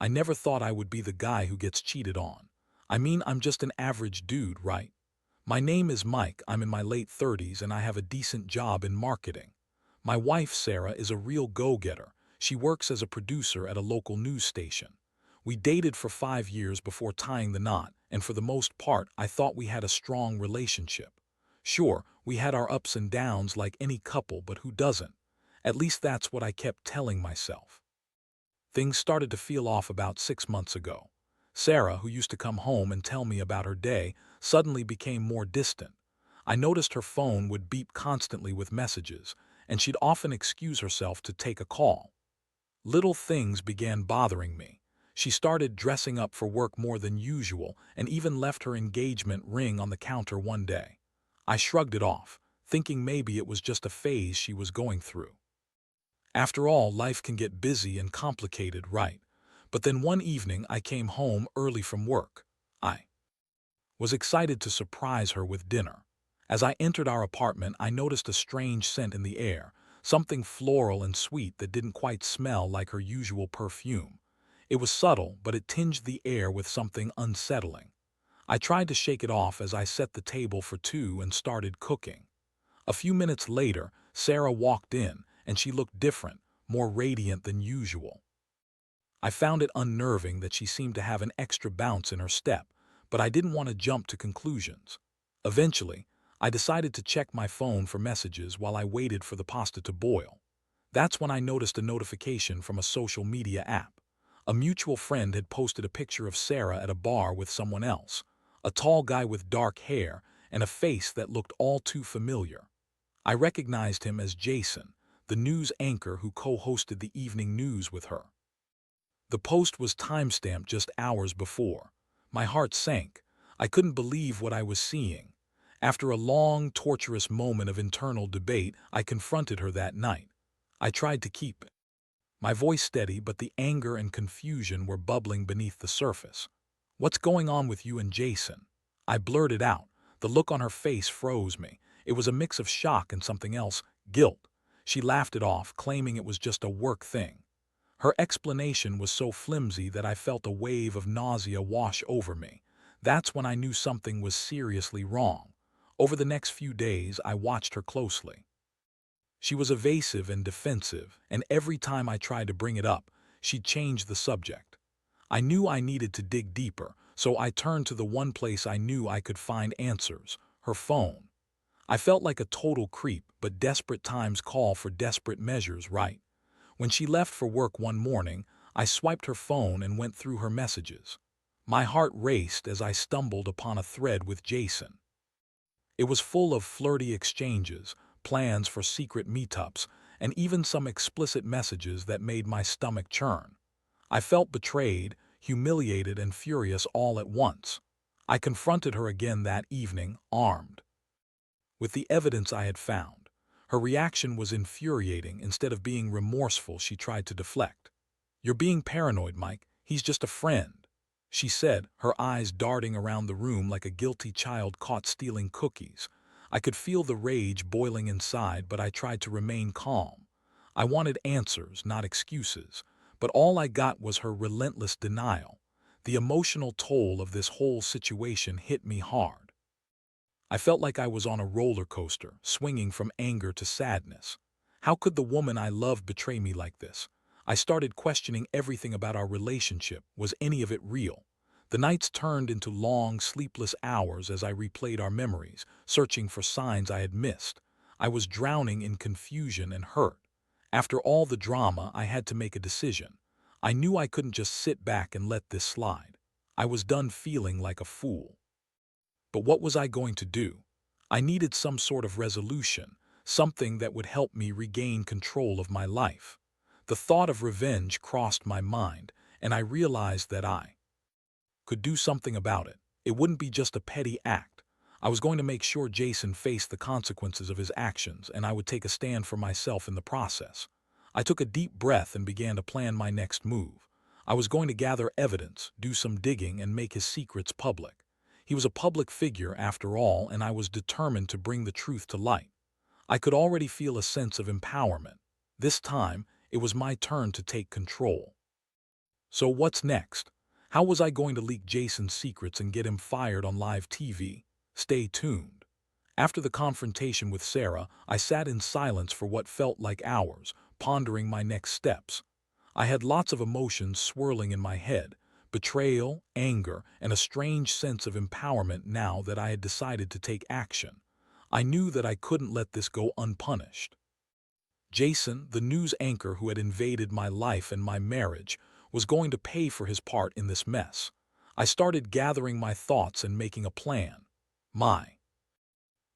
I never thought I would be the guy who gets cheated on. I mean, I'm just an average dude, right? My name is Mike, I'm in my late 30s, and I have a decent job in marketing. My wife, Sarah, is a real go-getter. She works as a producer at a local news station. We dated for 5 years before tying the knot, and for the most part, I thought we had a strong relationship. Sure, we had our ups and downs like any couple, but who doesn't? At least that's what I kept telling myself. Things started to feel off about 6 months ago. Sarah, who used to come home and tell me about her day, suddenly became more distant. I noticed her phone would beep constantly with messages, and she'd often excuse herself to take a call. Little things began bothering me. She started dressing up for work more than usual and even left her engagement ring on the counter one day. I shrugged it off, thinking maybe it was just a phase she was going through. After all, life can get busy and complicated, right? But then one evening I came home early from work. I was excited to surprise her with dinner. As I entered our apartment, I noticed a strange scent in the air, something floral and sweet that didn't quite smell like her usual perfume. It was subtle, but it tinged the air with something unsettling. I tried to shake it off as I set the table for two and started cooking. A few minutes later, Sarah walked in, and she looked different, more radiant than usual. I found it unnerving that she seemed to have an extra bounce in her step, but I didn't want to jump to conclusions. Eventually, I decided to check my phone for messages while I waited for the pasta to boil. That's when I noticed a notification from a social media app. A mutual friend had posted a picture of Sarah at a bar with someone else, a tall guy with dark hair and a face that looked all too familiar. I recognized him as Jason, the news anchor who co-hosted the evening news with her. The post was timestamped just hours before. My heart sank. I couldn't believe what I was seeing. After a long, torturous moment of internal debate, I confronted her that night. I tried to keep my voice steady, but the anger and confusion were bubbling beneath the surface. "What's going on with you and Jason?" I blurted out. The look on her face froze me. It was a mix of shock and something else, guilt. She laughed it off, claiming it was just a work thing. Her explanation was so flimsy that I felt a wave of nausea wash over me. That's when I knew something was seriously wrong. Over the next few days, I watched her closely. She was evasive and defensive, and every time I tried to bring it up, she'd change the subject. I knew I needed to dig deeper, so I turned to the one place I knew I could find answers: her phone. I felt like a total creep, but desperate times call for desperate measures, right? When she left for work one morning, I swiped her phone and went through her messages. My heart raced as I stumbled upon a thread with Jason. It was full of flirty exchanges, plans for secret meetups, and even some explicit messages that made my stomach churn. I felt betrayed, humiliated, and furious all at once. I confronted her again that evening, armed with the evidence I had found. Her reaction was infuriating. Instead of being remorseful, she tried to deflect. "You're being paranoid, Mike. He's just a friend," she said, her eyes darting around the room like a guilty child caught stealing cookies. I could feel the rage boiling inside, but I tried to remain calm. I wanted answers, not excuses, but all I got was her relentless denial. The emotional toll of this whole situation hit me hard. I felt like I was on a roller coaster, swinging from anger to sadness. How could the woman I loved betray me like this? I started questioning everything about our relationship. Was any of it real? The nights turned into long, sleepless hours as I replayed our memories, searching for signs I had missed. I was drowning in confusion and hurt. After all the drama, I had to make a decision. I knew I couldn't just sit back and let this slide. I was done feeling like a fool. But what was I going to do? I needed some sort of resolution, something that would help me regain control of my life. The thought of revenge crossed my mind, and I realized that I could do something about it. It wouldn't be just a petty act. I was going to make sure Jason faced the consequences of his actions, and I would take a stand for myself in the process. I took a deep breath and began to plan my next move. I was going to gather evidence, do some digging, and make his secrets public. He was a public figure after all, and I was determined to bring the truth to light. I could already feel a sense of empowerment. This time, it was my turn to take control. So what's next? How was I going to leak Jason's secrets and get him fired on live TV? Stay tuned. After the confrontation with Sarah, I sat in silence for what felt like hours, pondering my next steps. I had lots of emotions swirling in my head: betrayal, anger, and a strange sense of empowerment now that I had decided to take action. I knew that I couldn't let this go unpunished. Jason, the news anchor who had invaded my life and my marriage, was going to pay for his part in this mess. I started gathering my thoughts and making a plan. My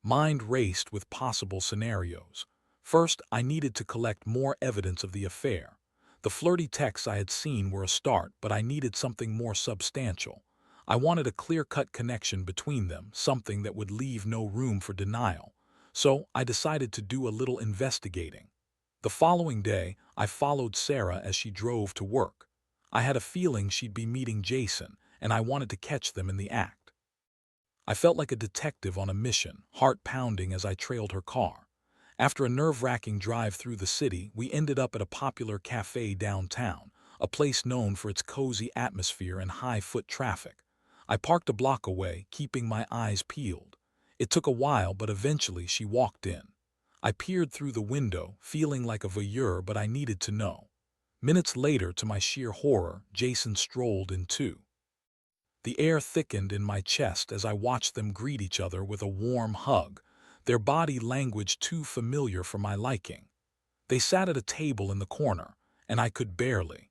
mind raced with possible scenarios. First, I needed to collect more evidence of the affair. The flirty texts I had seen were a start, but I needed something more substantial. I wanted a clear-cut connection between them, something that would leave no room for denial. So I decided to do a little investigating. The following day, I followed Sarah as she drove to work. I had a feeling she'd be meeting Jason, and I wanted to catch them in the act. I felt like a detective on a mission, heart pounding as I trailed her car. After a nerve-wracking drive through the city, we ended up at a popular cafe downtown, a place known for its cozy atmosphere and high foot traffic. I parked a block away, keeping my eyes peeled. It took a while, but eventually she walked in. I peered through the window, feeling like a voyeur, but I needed to know. Minutes later, to my sheer horror, Jason strolled in too. The air thickened in my chest as I watched them greet each other with a warm hug, their body language too familiar for my liking. They sat at a table in the corner, and I could barely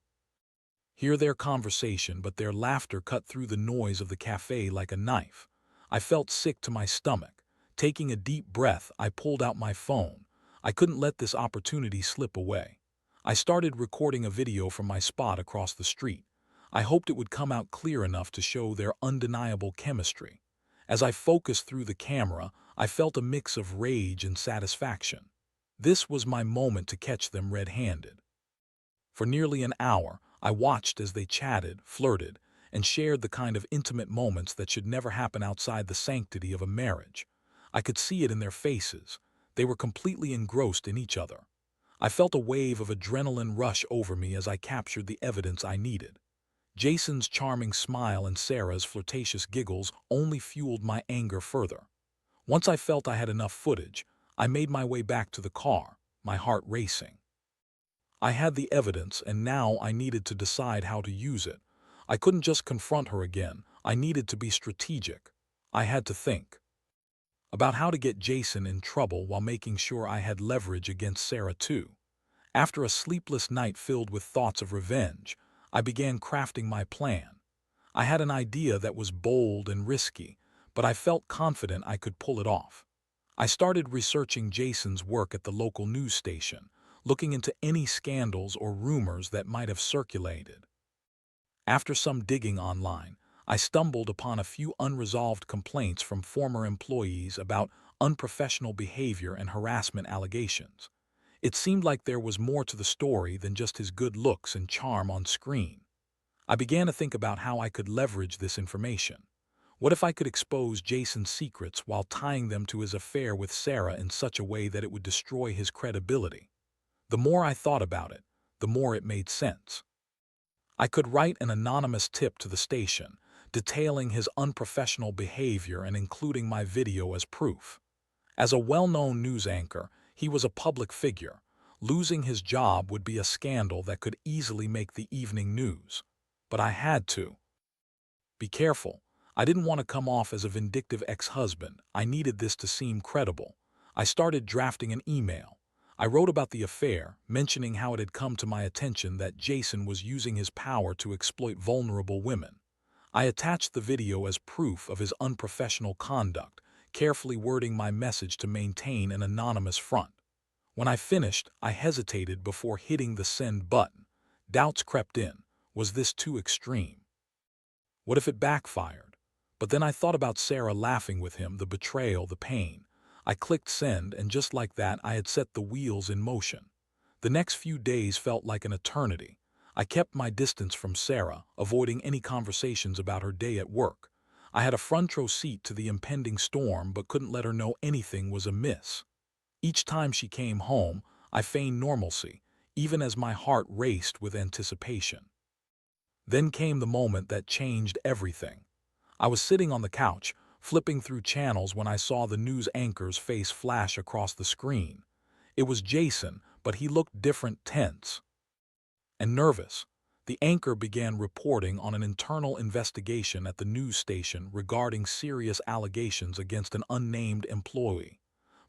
hear their conversation, but their laughter cut through the noise of the cafe like a knife. I felt sick to my stomach. Taking a deep breath, I pulled out my phone. I couldn't let this opportunity slip away. I started recording a video from my spot across the street. I hoped it would come out clear enough to show their undeniable chemistry. As I focused through the camera, I felt a mix of rage and satisfaction. This was my moment to catch them red-handed. For nearly an hour, I watched as they chatted, flirted, and shared the kind of intimate moments that should never happen outside the sanctity of a marriage. I could see it in their faces. They were completely engrossed in each other. I felt a wave of adrenaline rush over me as I captured the evidence I needed. Jason's charming smile and Sarah's flirtatious giggles only fueled my anger further. Once I felt I had enough footage, I made my way back to the car, my heart racing. I had the evidence, and now I needed to decide how to use it. I couldn't just confront her again. I needed to be strategic. I had to think about how to get Jason in trouble while making sure I had leverage against Sarah too. After a sleepless night filled with thoughts of revenge, I began crafting my plan. I had an idea that was bold and risky, but I felt confident I could pull it off. I started researching Jason's work at the local news station, looking into any scandals or rumors that might have circulated. After some digging online, I stumbled upon a few unresolved complaints from former employees about unprofessional behavior and harassment allegations. It seemed like there was more to the story than just his good looks and charm on screen. I began to think about how I could leverage this information. What if I could expose Jason's secrets while tying them to his affair with Sarah in such a way that it would destroy his credibility? The more I thought about it, the more it made sense. I could write an anonymous tip to the station, detailing his unprofessional behavior and including my video as proof. As a well-known news anchor, he was a public figure. Losing his job would be a scandal that could easily make the evening news. But I had to be careful. I didn't want to come off as a vindictive ex-husband. I needed this to seem credible. I started drafting an email. I wrote about the affair, mentioning how it had come to my attention that Jason was using his power to exploit vulnerable women. I attached the video as proof of his unprofessional conduct, carefully wording my message to maintain an anonymous front. When I finished, I hesitated before hitting the send button. Doubts crept in. Was this too extreme? What if it backfired? But then I thought about Sarah laughing with him, the betrayal, the pain. I clicked send, and just like that, I had set the wheels in motion. The next few days felt like an eternity. I kept my distance from Sarah, avoiding any conversations about her day at work. I had a front row seat to the impending storm, but couldn't let her know anything was amiss. Each time she came home, I feigned normalcy, even as my heart raced with anticipation. Then came the moment that changed everything. I was sitting on the couch, flipping through channels when I saw the news anchor's face flash across the screen. It was Jason, but he looked different, tense and nervous. The anchor began reporting on an internal investigation at the news station regarding serious allegations against an unnamed employee.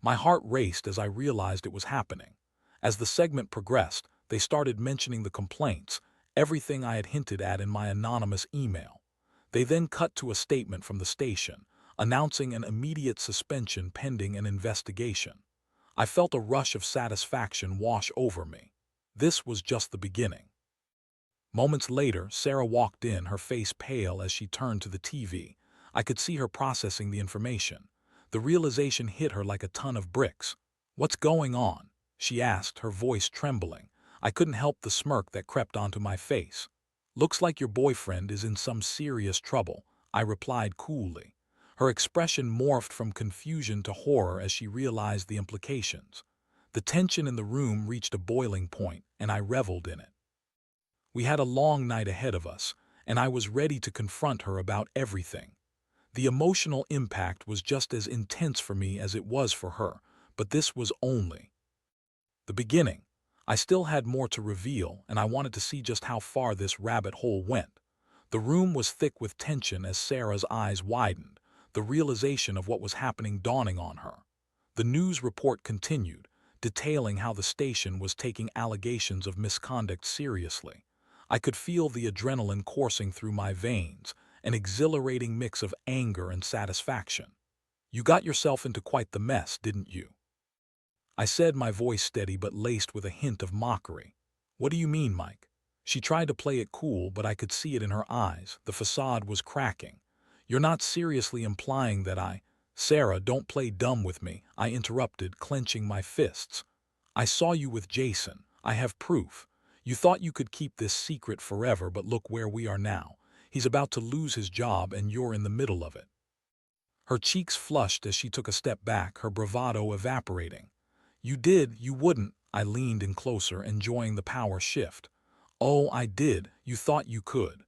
My heart raced as I realized it was happening. As the segment progressed, they started mentioning the complaints, everything I had hinted at in my anonymous email. They then cut to a statement from the station, announcing an immediate suspension pending an investigation. I felt a rush of satisfaction wash over me. This was just the beginning. Moments later, Sarah walked in, her face pale as she turned to the TV. I could see her processing the information. The realization hit her like a ton of bricks. "What's going on?" she asked, her voice trembling. I couldn't help the smirk that crept onto my face. "Looks like your boyfriend is in some serious trouble," I replied coolly. Her expression morphed from confusion to horror as she realized the implications. The tension in the room reached a boiling point, and I reveled in it. We had a long night ahead of us, and I was ready to confront her about everything. The emotional impact was just as intense for me as it was for her, but this was only the beginning. I still had more to reveal, and I wanted to see just how far this rabbit hole went. The room was thick with tension as Sarah's eyes widened, the realization of what was happening dawning on her. The news report continued, detailing how the station was taking allegations of misconduct seriously. I could feel the adrenaline coursing through my veins, an exhilarating mix of anger and satisfaction. "You got yourself into quite the mess, didn't you?" I said, my voice steady but laced with a hint of mockery. "What do you mean, Mike?" She tried to play it cool, but I could see it in her eyes. The facade was cracking. "You're not seriously implying that I—" "Sarah, don't play dumb with me," I interrupted, clenching my fists. "I saw you with Jason. I have proof. You thought you could keep this secret forever, but look where we are now. He's about to lose his job, and you're in the middle of it." Her cheeks flushed as she took a step back, her bravado evaporating. You wouldn't." I leaned in closer, enjoying the power shift. "Oh, I did. You thought you could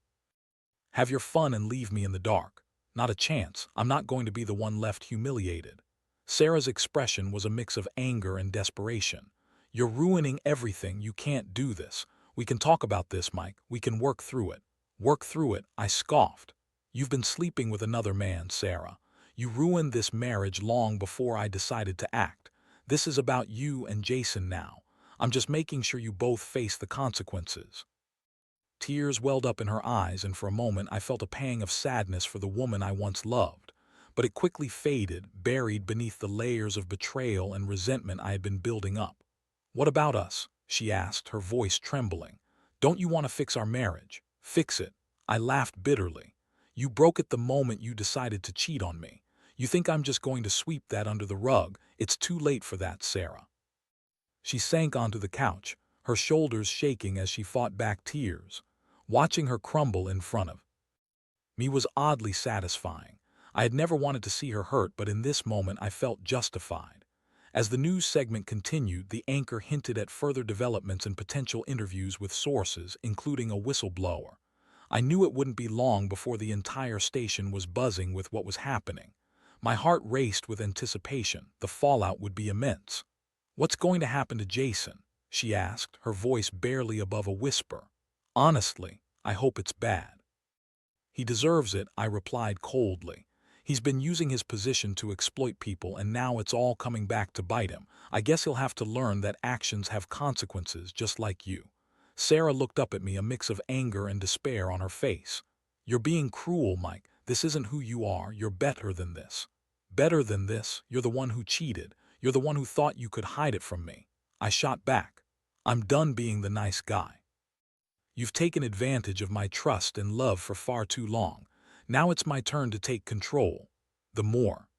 have your fun and leave me in the dark. Not a chance. I'm not going to be the one left humiliated." Sarah's expression was a mix of anger and desperation. "You're ruining everything. You can't do this. We can talk about this, Mike. We can work through it." "Work through it," I scoffed. "You've been sleeping with another man, Sarah. You ruined this marriage long before I decided to act. This is about you and Jason now. I'm just making sure you both face the consequences." Tears welled up in her eyes, and for a moment I felt a pang of sadness for the woman I once loved. But it quickly faded, buried beneath the layers of betrayal and resentment I had been building up. "What about us?" she asked, her voice trembling. "Don't you want to fix our marriage?" "Fix it?" I laughed bitterly. "You broke it the moment you decided to cheat on me. You think I'm just going to sweep that under the rug? It's too late for that, Sarah." She sank onto the couch, her shoulders shaking as she fought back tears. Watching her crumble in front of me was oddly satisfying. I had never wanted to see her hurt, but in this moment I felt justified. As the news segment continued, the anchor hinted at further developments and potential interviews with sources, including a whistleblower. I knew it wouldn't be long before the entire station was buzzing with what was happening. My heart raced with anticipation. The fallout would be immense. "What's going to happen to Jason?" she asked, her voice barely above a whisper. "Honestly, I hope it's bad." "He deserves it," I replied coldly. "He's been using his position to exploit people, and now it's all coming back to bite him. I guess he'll have to learn that actions have consequences, just like you." Sarah looked up at me, a mix of anger and despair on her face. "You're being cruel, Mike. This isn't who you are. You're better than this." "Better than this? You're the one who cheated. You're the one who thought you could hide it from me." I shot back. "I'm done being the nice guy. You've taken advantage of my trust and love for far too long. Now it's my turn to take control." The more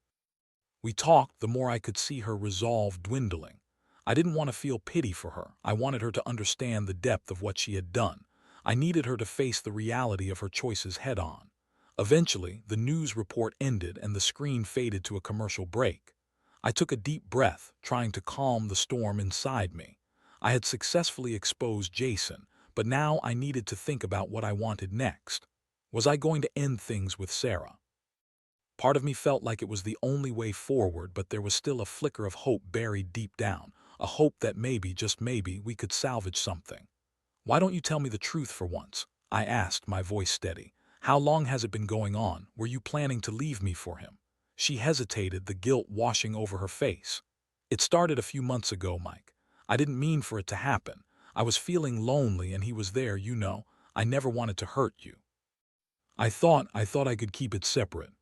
we talked, the more I could see her resolve dwindling. I didn't want to feel pity for her. I wanted her to understand the depth of what she had done. I needed her to face the reality of her choices head-on. Eventually, the news report ended and the screen faded to a commercial break. I took a deep breath, trying to calm the storm inside me. I had successfully exposed Jason, but now I needed to think about what I wanted next. Was I going to end things with Sarah? Part of me felt like it was the only way forward, but there was still a flicker of hope buried deep down, a hope that maybe, just maybe, we could salvage something. "Why don't you tell me the truth for once?" I asked, my voice steady. "How long has it been going on? Were you planning to leave me for him?" She hesitated, the guilt washing over her face. "It started a few months ago, Mike. I didn't mean for it to happen. I was feeling lonely and he was there, you know. I never wanted to hurt you." I thought I could keep it separate."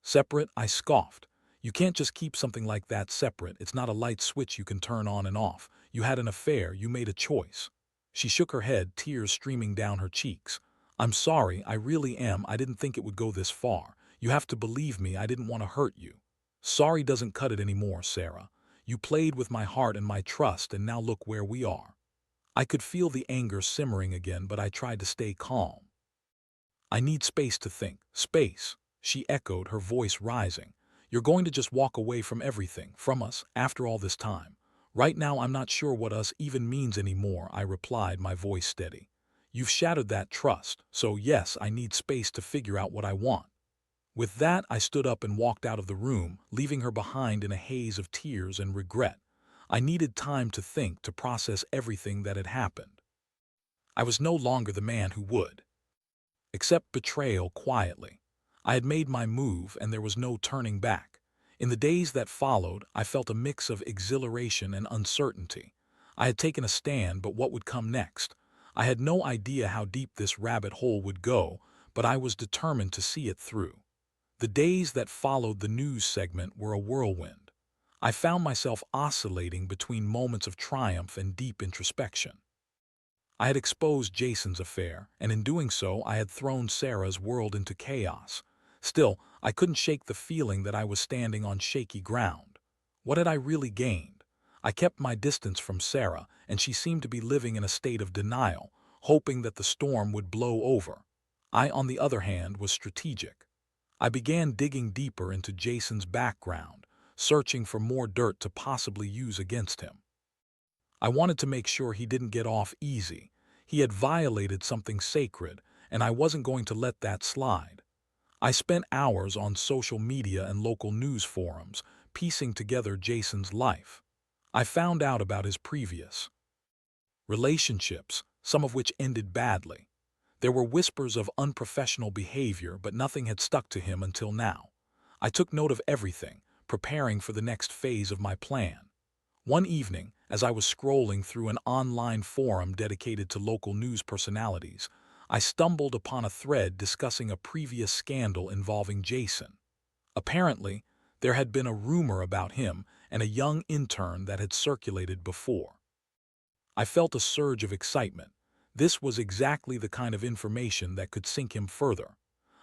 "Separate?" I scoffed. "You can't just keep something like that separate. It's not a light switch you can turn on and off. You had an affair, you made a choice." She shook her head, tears streaming down her cheeks. "I'm sorry, I really am. I didn't think it would go this far. You have to believe me, I didn't want to hurt you." "Sorry doesn't cut it anymore, Sarah. You played with my heart and my trust, and now look where we are." I could feel the anger simmering again, but I tried to stay calm. "I need space to think." "Space," she echoed, her voice rising. "You're going to just walk away from everything, from us, after all this time?" "Right now I'm not sure what us even means anymore," I replied, my voice steady. "You've shattered that trust, so yes, I need space to figure out what I want." With that, I stood up and walked out of the room, leaving her behind in a haze of tears and regret. I needed time to think, to process everything that had happened. I was no longer the man who would accept betrayal quietly. I had made my move, and there was no turning back. In the days that followed, I felt a mix of exhilaration and uncertainty. I had taken a stand, but what would come next? I had no idea how deep this rabbit hole would go, but I was determined to see it through. The days that followed the news segment were a whirlwind. I found myself oscillating between moments of triumph and deep introspection. I had exposed Jason's affair, and in doing so I had thrown Sarah's world into chaos. Still, I couldn't shake the feeling that I was standing on shaky ground. What had I really gained? I kept my distance from Sarah, and she seemed to be living in a state of denial, hoping that the storm would blow over. I, on the other hand, was strategic. I began digging deeper into Jason's background, searching for more dirt to possibly use against him. I wanted to make sure he didn't get off easy. He had violated something sacred, and I wasn't going to let that slide. I spent hours on social media and local news forums, piecing together Jason's life. I found out about his previous relationships, some of which ended badly. There were whispers of unprofessional behavior, but nothing had stuck to him until now. I took note of everything, preparing for the next phase of my plan. One evening, as I was scrolling through an online forum dedicated to local news personalities, I stumbled upon a thread discussing a previous scandal involving Jason. Apparently, there had been a rumor about him and a young intern that had circulated before. I felt a surge of excitement. This was exactly the kind of information that could sink him further.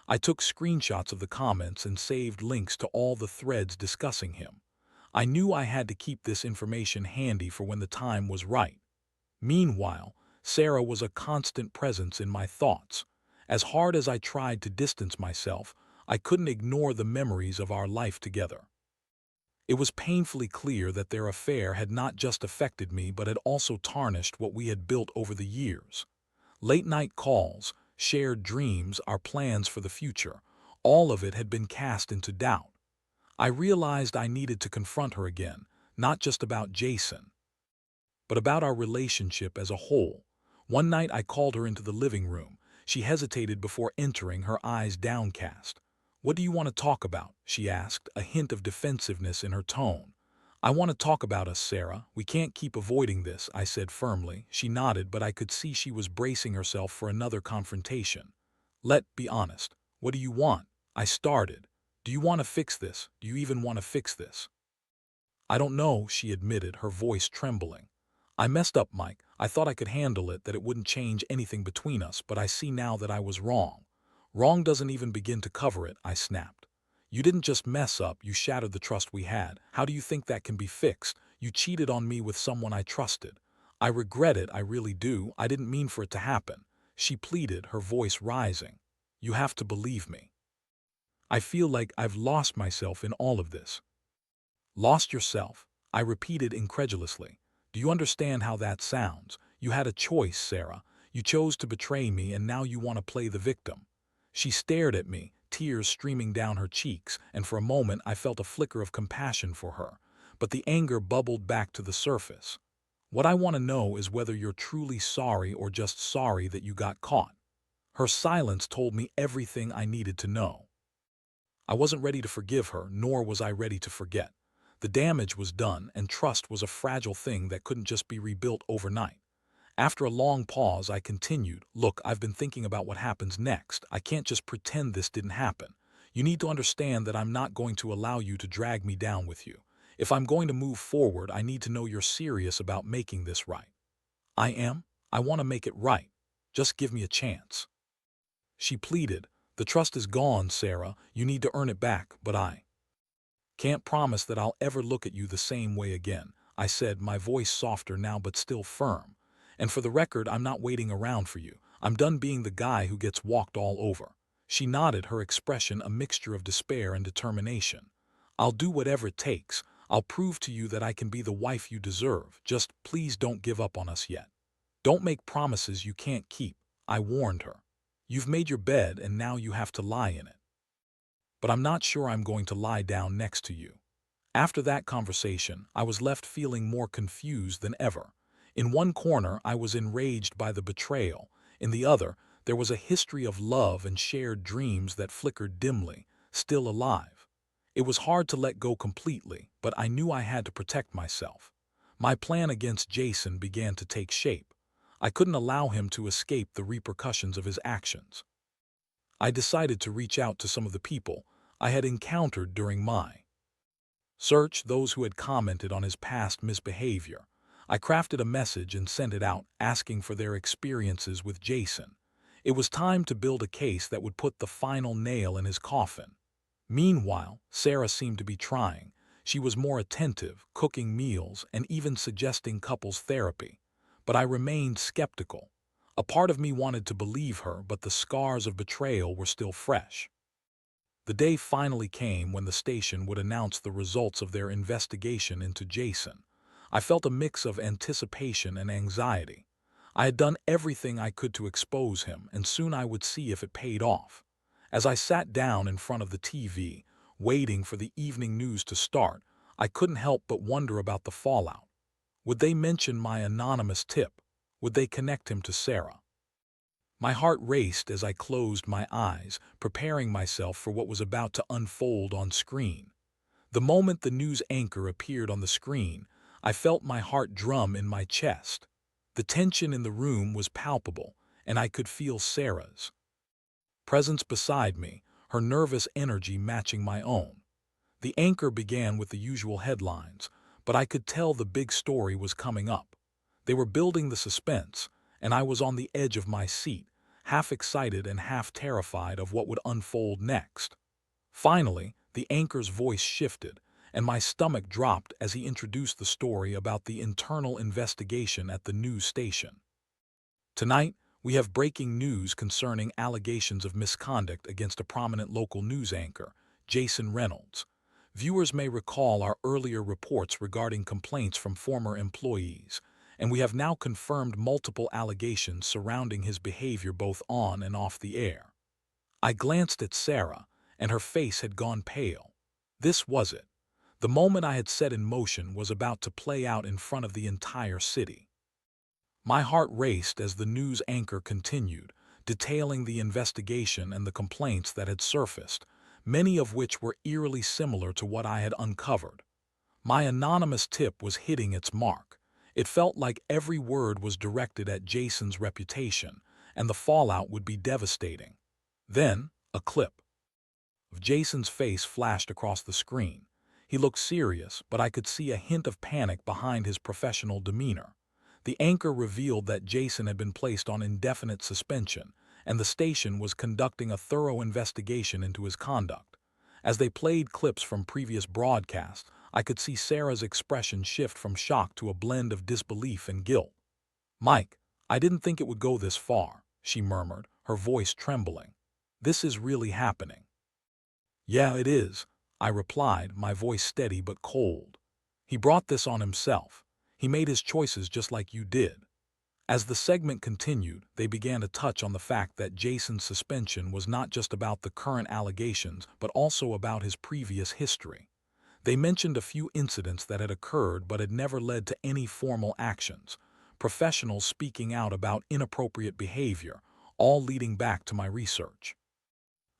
I took screenshots of the comments and saved links to all the threads discussing him. I knew I had to keep this information handy for when the time was right. Meanwhile, Sarah was a constant presence in my thoughts. As hard as I tried to distance myself, I couldn't ignore the memories of our life together. It was painfully clear that their affair had not just affected me but had also tarnished what we had built over the years. Late-night calls, shared dreams, our plans for the future, all of it had been cast into doubt. I realized I needed to confront her again, not just about Jason, but about our relationship as a whole. One night I called her into the living room. She hesitated before entering, her eyes downcast. "What do you want to talk about?" she asked, a hint of defensiveness in her tone. "I want to talk about us, Sarah. We can't keep avoiding this," I said firmly. She nodded, but I could see she was bracing herself for another confrontation. "Let's be honest. What do you want?" I started. "Do you want to fix this? Do you even want to fix this?" "I don't know," she admitted, her voice trembling. "I messed up, Mike. I thought I could handle it, that it wouldn't change anything between us, but I see now that I was wrong." "Wrong doesn't even begin to cover it," I snapped. "You didn't just mess up, you shattered the trust we had. How do you think that can be fixed? You cheated on me with someone I trusted. I regret it, I really do. I didn't mean for it to happen." She pleaded, her voice rising. "You have to believe me. I feel like I've lost myself in all of this." "Lost yourself?" I repeated incredulously. "Do you understand how that sounds? You had a choice, Sarah. You chose to betray me and now you want to play the victim." She stared at me, tears streaming down her cheeks, and for a moment I felt a flicker of compassion for her. But the anger bubbled back to the surface. "What I want to know is whether you're truly sorry or just sorry that you got caught." Her silence told me everything I needed to know. I wasn't ready to forgive her, nor was I ready to forget. The damage was done, and trust was a fragile thing that couldn't just be rebuilt overnight. After a long pause, I continued, "Look, I've been thinking about what happens next. I can't just pretend this didn't happen. You need to understand that I'm not going to allow you to drag me down with you. If I'm going to move forward, I need to know you're serious about making this right." "I am. I want to make it right. Just give me a chance." She pleaded. "The trust is gone, Sarah. You need to earn it back, but I can't promise that I'll ever look at you the same way again," I said, my voice softer now but still firm. "And for the record, I'm not waiting around for you. I'm done being the guy who gets walked all over." She nodded, her expression a mixture of despair and determination. "I'll do whatever it takes. I'll prove to you that I can be the wife you deserve. Just please don't give up on us yet. Don't make promises you can't keep," I warned her. "You've made your bed and now you have to lie in it. But I'm not sure I'm going to lie down next to you." After that conversation, I was left feeling more confused than ever. In one corner, I was enraged by the betrayal. In the other, there was a history of love and shared dreams that flickered dimly, still alive. It was hard to let go completely, but I knew I had to protect myself. My plan against Jason began to take shape. I couldn't allow him to escape the repercussions of his actions. I decided to reach out to some of the people I had encountered during my search, those who had commented on his past misbehavior. I crafted a message and sent it out, asking for their experiences with Jason. It was time to build a case that would put the final nail in his coffin. Meanwhile, Sarah seemed to be trying. She was more attentive, cooking meals, and even suggesting couples therapy. But I remained skeptical. A part of me wanted to believe her, but the scars of betrayal were still fresh. The day finally came when the station would announce the results of their investigation into Jason. I felt a mix of anticipation and anxiety. I had done everything I could to expose him, and soon I would see if it paid off. As I sat down in front of the TV, waiting for the evening news to start, I couldn't help but wonder about the fallout. Would they mention my anonymous tip? Would they connect him to Sarah? My heart raced as I closed my eyes, preparing myself for what was about to unfold on screen. The moment the news anchor appeared on the screen, I felt my heart drum in my chest. The tension in the room was palpable, and I could feel Sarah's presence beside me, her nervous energy matching my own. The anchor began with the usual headlines, but I could tell the big story was coming up. They were building the suspense, and I was on the edge of my seat, half excited and half terrified of what would unfold next. Finally, the anchor's voice shifted, and my stomach dropped as he introduced the story about the internal investigation at the news station. "Tonight, we have breaking news concerning allegations of misconduct against a prominent local news anchor, Jason Reynolds. Viewers may recall our earlier reports regarding complaints from former employees, and we have now confirmed multiple allegations surrounding his behavior both on and off the air." I glanced at Sarah, and her face had gone pale. This was it. The moment I had set in motion was about to play out in front of the entire city. My heart raced as the news anchor continued, detailing the investigation and the complaints that had surfaced, many of which were eerily similar to what I had uncovered. My anonymous tip was hitting its mark. It felt like every word was directed at Jason's reputation, and the fallout would be devastating. Then, a clip of Jason's face flashed across the screen. He looked serious, but I could see a hint of panic behind his professional demeanor. The anchor revealed that Jason had been placed on indefinite suspension, and the station was conducting a thorough investigation into his conduct. As they played clips from previous broadcasts, I could see Sarah's expression shift from shock to a blend of disbelief and guilt. "Mike, I didn't think it would go this far," she murmured, her voice trembling. "This is really happening." "Yeah, it is," I replied, my voice steady but cold. "He brought this on himself. He made his choices just like you did." As the segment continued, they began to touch on the fact that Jason's suspension was not just about the current allegations, but also about his previous history. They mentioned a few incidents that had occurred but had never led to any formal actions, professionals speaking out about inappropriate behavior, all leading back to my research.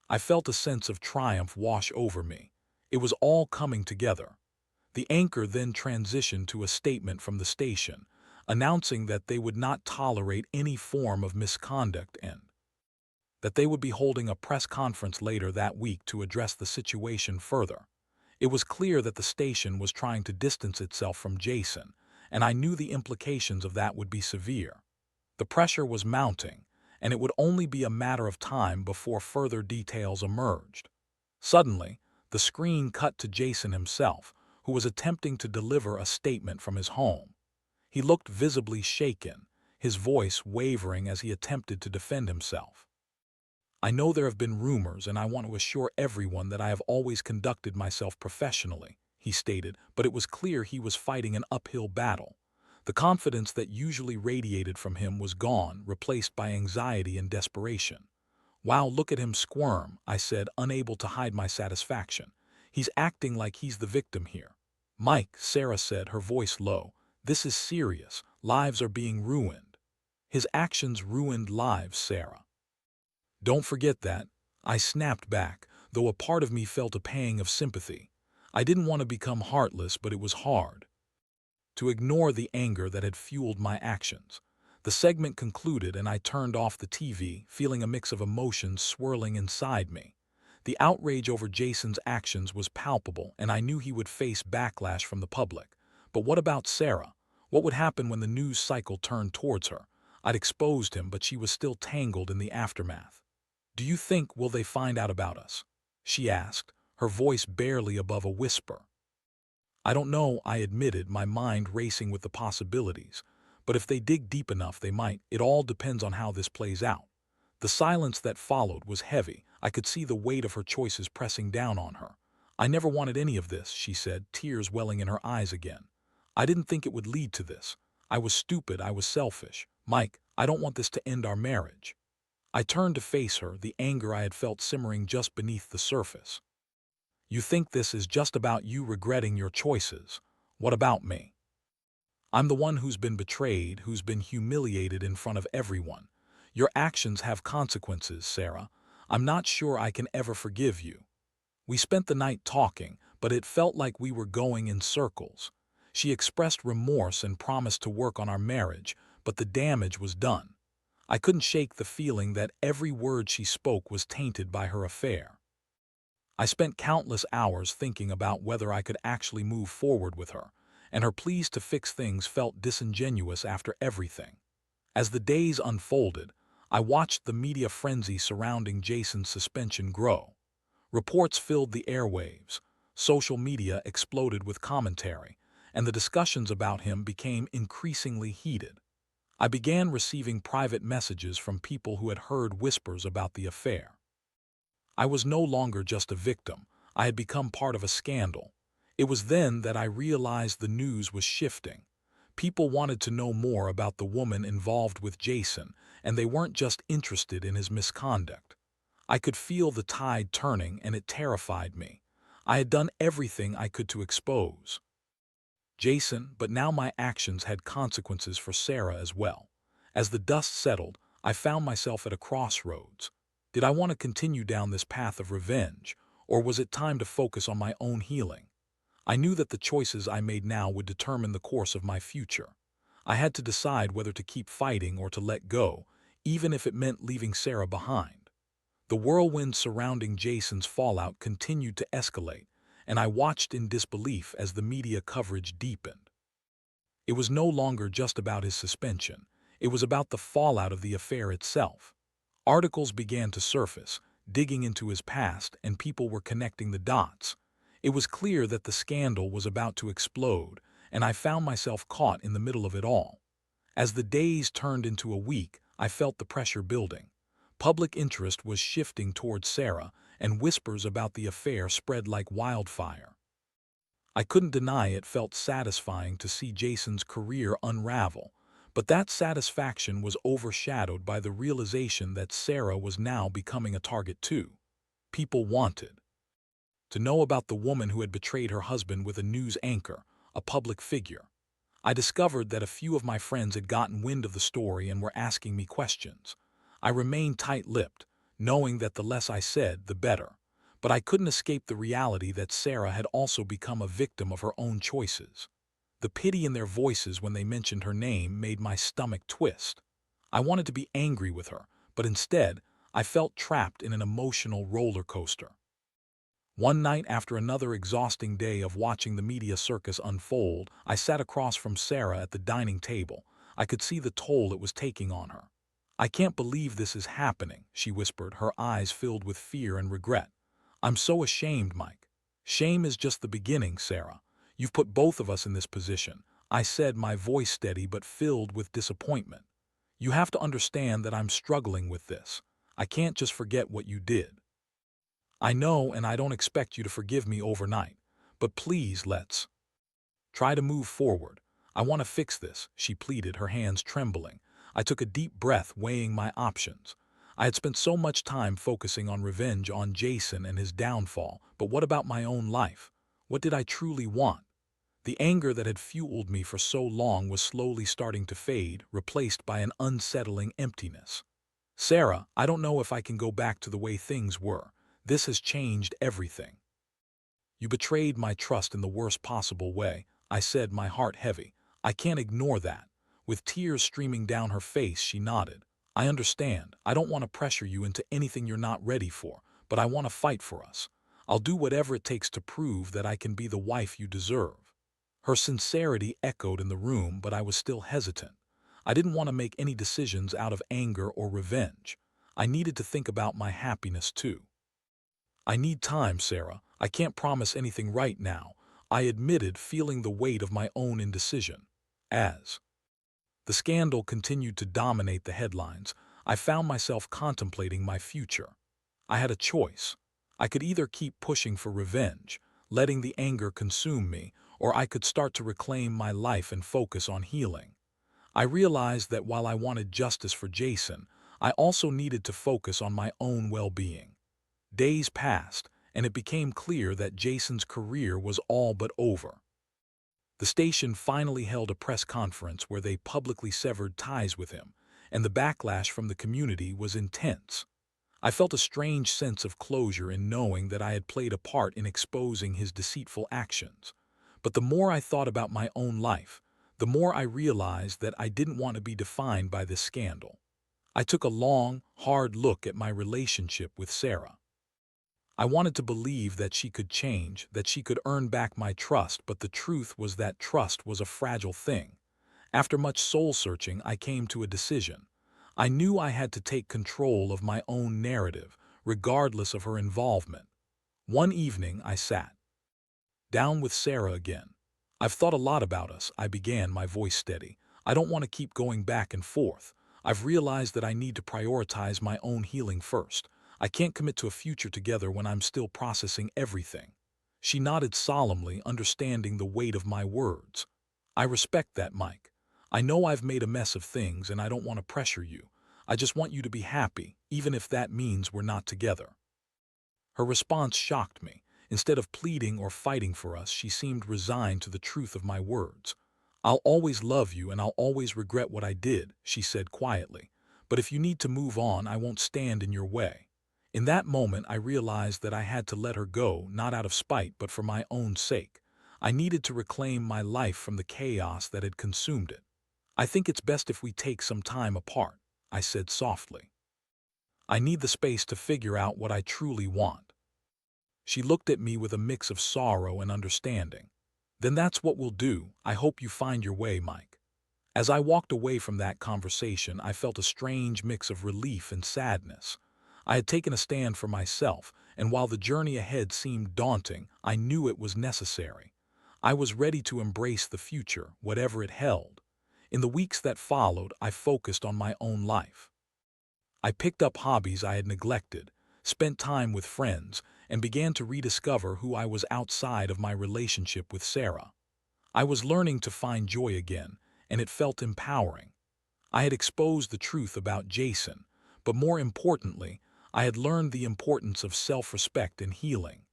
I felt a sense of triumph wash over me. It was all coming together. The anchor then transitioned to a statement from the station, announcing that they would not tolerate any form of misconduct and that they would be holding a press conference later that week to address the situation further. It was clear that the station was trying to distance itself from Jason, and I knew the implications of that would be severe. The pressure was mounting, and it would only be a matter of time before further details emerged. Suddenly, the screen cut to Jason himself, who was attempting to deliver a statement from his home. He looked visibly shaken, his voice wavering as he attempted to defend himself. I know there have been rumors, and I want to assure everyone that I have always conducted myself professionally, he stated, but it was clear he was fighting an uphill battle. The confidence that usually radiated from him was gone, replaced by anxiety and desperation. Wow, look at him squirm, I said, unable to hide my satisfaction. He's acting like he's the victim here. Mike, Sarah said, her voice low, this is serious. Lives are being ruined. His actions ruined lives, Sarah. Don't forget that. I snapped back, though a part of me felt a pang of sympathy. I didn't want to become heartless, but it was hard to ignore the anger that had fueled my actions. The segment concluded and I turned off the TV, feeling a mix of emotions swirling inside me. The outrage over Jason's actions was palpable, and I knew he would face backlash from the public. But what about Sarah? What would happen when the news cycle turned towards her? I'd exposed him, but she was still tangled in the aftermath. Do you think will they find out about us? She asked, her voice barely above a whisper. I don't know, I admitted, my mind racing with the possibilities. But if they dig deep enough, they might. It all depends on how this plays out. The silence that followed was heavy. I could see the weight of her choices pressing down on her. I never wanted any of this, she said, tears welling in her eyes again. I didn't think it would lead to this. I was stupid, I was selfish. Mike, I don't want this to end our marriage. I turned to face her, the anger I had felt simmering just beneath the surface. You think this is just about you regretting your choices. What about me? I'm the one who's been betrayed, who's been humiliated in front of everyone. Your actions have consequences, Sarah. I'm not sure I can ever forgive you. We spent the night talking, but it felt like we were going in circles. She expressed remorse and promised to work on our marriage, but the damage was done. I couldn't shake the feeling that every word she spoke was tainted by her affair. I spent countless hours thinking about whether I could actually move forward with her, and her pleas to fix things felt disingenuous after everything. As the days unfolded, I watched the media frenzy surrounding Jason's suspension grow. Reports filled the airwaves, social media exploded with commentary, and the discussions about him became increasingly heated. I began receiving private messages from people who had heard whispers about the affair. I was no longer just a victim. I had become part of a scandal. It was then that I realized the news was shifting. People wanted to know more about the woman involved with Jason, and they weren't just interested in his misconduct. I could feel the tide turning, and it terrified me. I had done everything I could to expose Jason, but now my actions had consequences for Sarah as well. As the dust settled, I found myself at a crossroads. Did I want to continue down this path of revenge, or was it time to focus on my own healing? I knew that the choices I made now would determine the course of my future. I had to decide whether to keep fighting or to let go, even if it meant leaving Sarah behind. The whirlwind surrounding Jason's fallout continued to escalate, and I watched in disbelief as the media coverage deepened. It was no longer just about his suspension. It was about the fallout of the affair itself. Articles began to surface, digging into his past, and people were connecting the dots. It was clear that the scandal was about to explode, and I found myself caught in the middle of it all. As the days turned into a week, I felt the pressure building. Public interest was shifting towards Sarah, and whispers about the affair spread like wildfire. I couldn't deny it felt satisfying to see Jason's career unravel, But that satisfaction was overshadowed by the realization that Sarah was now becoming a target too. People wanted to know about the woman who had betrayed her husband with a news anchor, a public figure. I discovered that a few of my friends had gotten wind of the story and were asking me questions. I remained tight-lipped, knowing that the less I said, the better. But I couldn't escape the reality that Sarah had also become a victim of her own choices. The pity in their voices when they mentioned her name made my stomach twist. I wanted to be angry with her, but instead, I felt trapped in an emotional roller coaster. One night after another exhausting day of watching the media circus unfold, I sat across from Sarah at the dining table. I could see the toll it was taking on her. "I can't believe this is happening," she whispered, her eyes filled with fear and regret. "I'm so ashamed, Mike." "Shame is just the beginning, Sarah. You've put both of us in this position," I said, my voice steady but filled with disappointment. "You have to understand that I'm struggling with this. I can't just forget what you did. I know, and I don't expect you to forgive me overnight. But please, let's try to move forward. I want to fix this," she pleaded, her hands trembling. I took a deep breath, weighing my options. I had spent so much time focusing on revenge on Jason and his downfall, but what about my own life? What did I truly want? The anger that had fueled me for so long was slowly starting to fade, replaced by an unsettling emptiness. "Sarah, I don't know if I can go back to the way things were. This has changed everything. You betrayed my trust in the worst possible way," I said, my heart heavy. "I can't ignore that." With tears streaming down her face, she nodded. "I understand. I don't want to pressure you into anything you're not ready for, but I want to fight for us. I'll do whatever it takes to prove that I can be the wife you deserve." Her sincerity echoed in the room, but I was still hesitant. I didn't want to make any decisions out of anger or revenge. I needed to think about my happiness too. "I need time, Sarah. I can't promise anything right now," I admitted, feeling the weight of my own indecision. As the scandal continued to dominate the headlines, I found myself contemplating my future. I had a choice. I could either keep pushing for revenge, letting the anger consume me, or I could start to reclaim my life and focus on healing. I realized that while I wanted justice for Jason, I also needed to focus on my own well-being. Days passed, and it became clear that Jason's career was all but over. The station finally held a press conference where they publicly severed ties with him, and the backlash from the community was intense. I felt a strange sense of closure in knowing that I had played a part in exposing his deceitful actions. But the more I thought about my own life, the more I realized that I didn't want to be defined by this scandal. I took a long, hard look at my relationship with Sarah. I wanted to believe that she could change, that she could earn back my trust, but the truth was that trust was a fragile thing. After much soul-searching, I came to a decision. I knew I had to take control of my own narrative, regardless of her involvement. One evening, I sat down with Sarah again. "I've thought a lot about us," I began, my voice steady. "I don't want to keep going back and forth. I've realized that I need to prioritize my own healing first. I can't commit to a future together when I'm still processing everything." She nodded solemnly, understanding the weight of my words. "I respect that, Mike. I know I've made a mess of things and I don't want to pressure you. I just want you to be happy, even if that means we're not together." Her response shocked me. Instead of pleading or fighting for us, she seemed resigned to the truth of my words. "I'll always love you and I'll always regret what I did," she said quietly. "But if you need to move on, I won't stand in your way." In that moment, I realized that I had to let her go, not out of spite, but for my own sake. I needed to reclaim my life from the chaos that had consumed it. "I think it's best if we take some time apart," I said softly. "I need the space to figure out what I truly want." She looked at me with a mix of sorrow and understanding. "Then that's what we'll do. I hope you find your way, Mike." As I walked away from that conversation, I felt a strange mix of relief and sadness. I had taken a stand for myself, and while the journey ahead seemed daunting, I knew it was necessary. I was ready to embrace the future, whatever it held. In the weeks that followed, I focused on my own life. I picked up hobbies I had neglected, spent time with friends, and began to rediscover who I was outside of my relationship with Sarah. I was learning to find joy again, and it felt empowering. I had exposed the truth about Jason, but more importantly, I had learned the importance of self-respect and healing.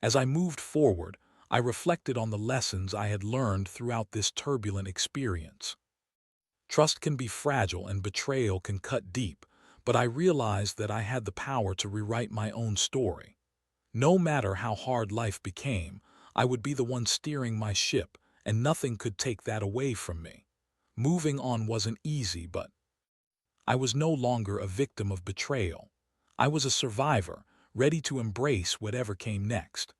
As I moved forward, I reflected on the lessons I had learned throughout this turbulent experience. Trust can be fragile and betrayal can cut deep, but I realized that I had the power to rewrite my own story. No matter how hard life became, I would be the one steering my ship, and nothing could take that away from me. Moving on wasn't easy, but I was no longer a victim of betrayal. I was a survivor, ready to embrace whatever came next.